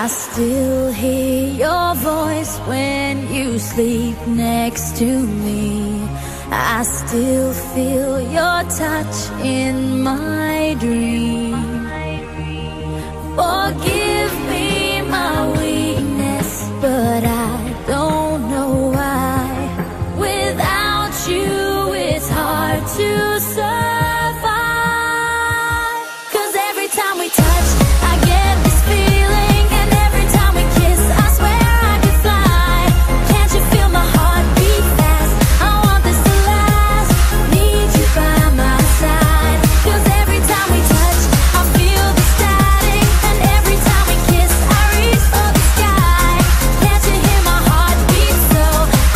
I still hear your voice when you sleep next to me. I still feel your touch in my dream. Forgive me my weakness, but I don't know why. Without you, it's hard to survive. 'Cause every time we touch, I get this feeling, and every time we kiss, I swear I could fly. Can't you feel my heart beat fast? I want this to last. Need you by my side. 'Cause every time we touch, I feel the static, and every time we kiss, I reach for the sky. Can't you hear my heart beat? So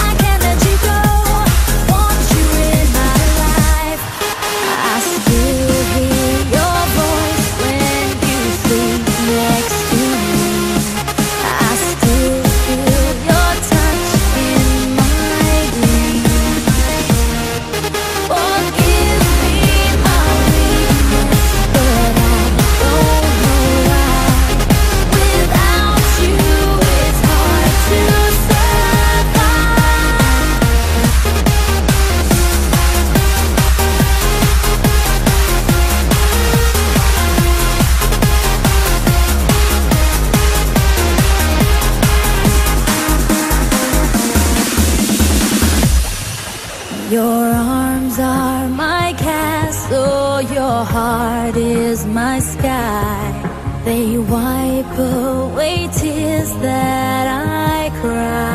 I can't let you go. Want you in my life. I still hear your voice when you sleep next to me. I still feel your touch in my dream. Forgive me my weakness, but I don't know why. Without you, it's hard to survive. Your arms are my castle, your heart is my sky. They wipe away tears that I cry.